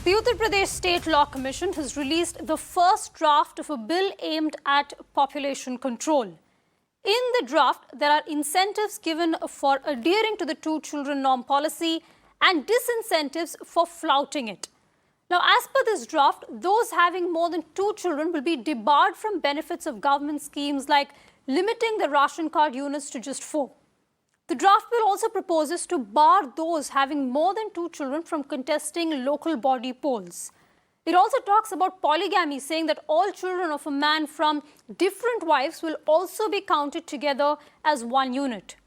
The Uttar Pradesh State Law Commission has released the first draft of a bill aimed at population control. In the draft, there are incentives given for adhering to the two-children norm policy and disincentives for flouting it. Now, as per this draft, those having more than 2 children will be debarred from benefits of government schemes like limiting the ration card units to just 4. The draft bill also proposes to bar those having more than 2 children from contesting local body polls. It also talks about polygamy, saying that all children of a man from different wives will also be counted together as one unit.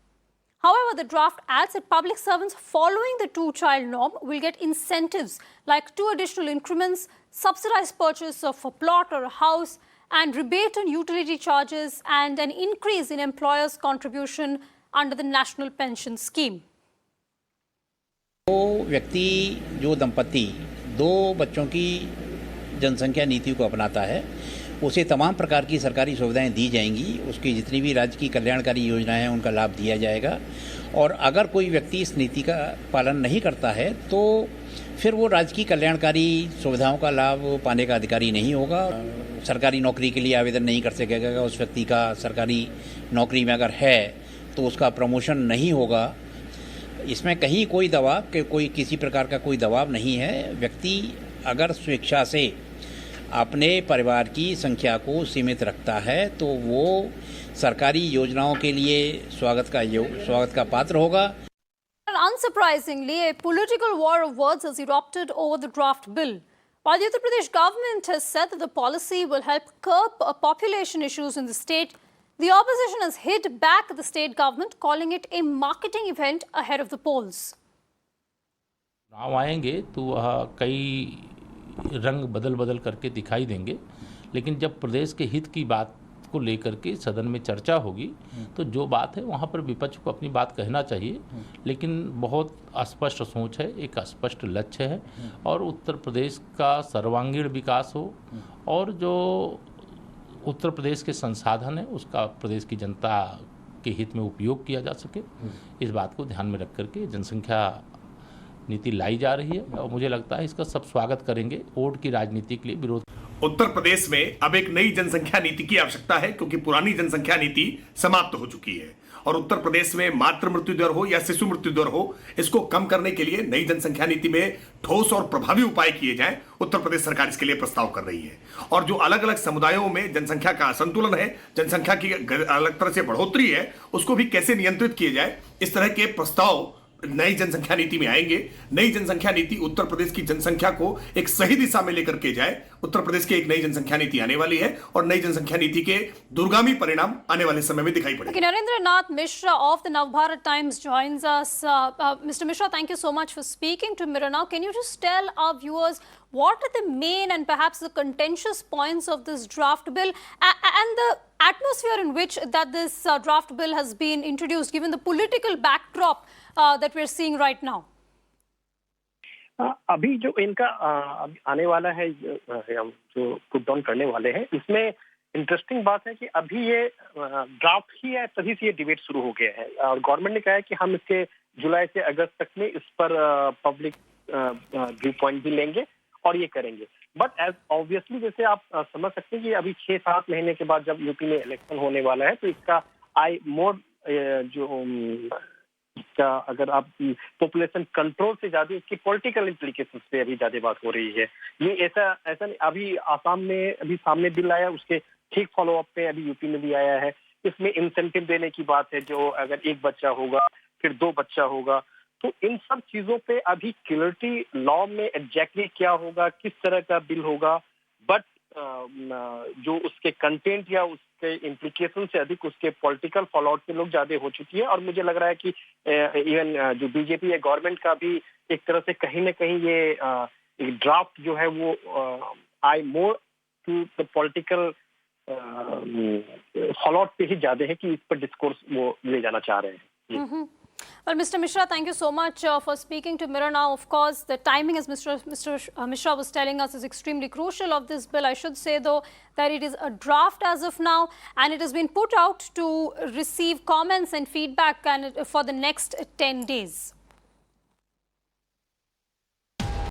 However, the draft adds that public servants following the 2-child norm will get incentives like 2 additional increments, subsidized purchase of a plot or a house, and rebate on utility charges, and an increase in employers' contribution under the National Pension Scheme. तो व्यक्ति जो दंपति 2 बच्चों की जनसंख्या नीति को अपनाता है, उसे तमाम प्रकार की सरकारी सुविधाएं दी जाएंगी। उसकी जितनी भी राज्य की कल्याणकारी योजनाएं हैं उनका लाभ दिया जाएगा। और अगर कोई व्यक्ति इस नीति का पालन नहीं करता है तो फिर वो राज्य की कल्याणकारी सुविधाओं का लाभ पाने का अधिकारी नहीं होगा। सरकारी नौकरी के लिए आवेदन नहीं कर सकेगा। उस व्यक्ति का सरकारी नौकरी में अगर है तो उसका प्रमोशन नहीं होगा। इसमें कहीं कोई दबाव के कोई किसी प्रकार का कोई दबाव नहीं है। व्यक्ति अगर स्वेच्छा से अपने परिवार की संख्या को सीमित रखता है तो वो सरकारी योजनाओं के लिए स्वागत का पात्र होगा। Unsurprisingly, a political war of words has erupted over the draft bill. While the Uttar Pradesh government has said that the policy will help curb population issues in the state, the opposition has hit back at the state government, calling it a marketing event ahead of the polls. चुनाव आएंगे तो वह कई रंग बदल करके दिखाई देंगे, लेकिन जब प्रदेश के हित की बात को लेकर के सदन में चर्चा होगी तो जो बात है वहाँ पर विपक्ष को अपनी बात कहना चाहिए, लेकिन बहुत स्पष्ट सोच है, एक स्पष्ट लक्ष्य है और उत्तर प्रदेश का सर्वांगीण विकास हो और जो उत्तर प्रदेश के संसाधन है उसका प्रदेश की जनता के हित में उपयोग किया जा सके। इस बात को ध्यान में रख करके जनसंख्या नीति लाई जा रही है और मुझे लगता है इसका सब स्वागत करेंगे। वोट की राजनीति के लिए विरोध। उत्तर प्रदेश में अब एक नई जनसंख्या नीति की आवश्यकता है क्योंकि पुरानी जनसंख्या नीति समाप्त हो चुकी है और उत्तर प्रदेश में मातृ मृत्यु दर हो या शिशु मृत्यु दर हो, इसको कम करने के लिए नई जनसंख्या नीति में ठोस और प्रभावी उपाय किए जाएं। उत्तर प्रदेश सरकार इसके लिए प्रस्ताव कर रही है और जो अलग अलग समुदायों में जनसंख्या का असंतुलन है, जनसंख्या की अलग तरह से बढ़ोतरी है, उसको भी कैसे नियंत्रित किए जाए, इस तरह के प्रस्ताव नई जनसंख्या नीति में आएंगे। नई जनसंख्या नीति उत्तर प्रदेश की जनसंख्या को एक सही दिशा में लेकर के जाए। उत्तर प्रदेश की एक नई जनसंख्या नीति आने वाली है और नई जनसंख्या नीति के दूरगामी परिणाम आने वाले समय में दिखाई पड़ेंगे। Narendranath Mishra of the Navbharat Times joins us. Mr. Mishra, thank you so much for speaking to Mirror Now. Can you just tell our viewers what are the main and perhaps the contentious points of this draft bill and the atmosphere in which that this draft bill has been introduced, given the political backdrop that we're seeing right now? अभी जो इनका आने वाला है जो put down करने वाले हैं, इसमें इंटरेस्टिंग बात है कि अभी ये ड्राफ्ट ही है, तभी से ये डिबेट शुरू हो गया है और गवर्नमेंट ने कहा है कि हम इसके जुलाई से अगस्त तक में इस पर पब्लिक व्यू पॉइंट भी लेंगे और ये करेंगे। बट एज ऑब्वियसली जैसे आप समझ सकते हैं कि अभी 6-7 महीने के बाद जब यूपी में इलेक्शन होने वाला है तो इसका अगर आप पॉपुलेशन कंट्रोल से ज्यादा इसकी पॉलिटिकल इम्प्लीकेशंस पे अभी ज्यादा बात हो रही है। ये ऐसा नहीं, अभी आसाम में अभी सामने बिल आया, उसके ठीक फॉलो अप पे अभी यूपी में भी आया है। इसमें इंसेंटिव देने की बात है, जो अगर 1 बच्चा होगा फिर 2 बच्चा होगा, तो इन सब चीजों पे अभी क्लियरिटी लॉ में एग्जैक्टली क्या होगा, किस तरह का बिल होगा, बट जो उसके कंटेंट या उसके इम्प्लीकेशन से अधिक उसके पॉलिटिकल फॉलोआउट पे लोग ज्यादा हो चुकी है और मुझे लग रहा है कि इवन जो बीजेपी है गवर्नमेंट का भी एक तरह से कहीं ना कहीं ये ड्राफ्ट जो है वो I more to the political fallout पे ही ज्यादा है कि इस पर डिस्कोर्स वो ले जाना चाह रहे हैं। Well, Mr. Mishra, thank you so much for speaking to Mirror Now. Of course, the timing, as Mr. Mishra was telling us, is extremely crucial of this bill. I should say, though, that it is a draft as of now, and it has been put out to receive comments and feedback for the next 10 days.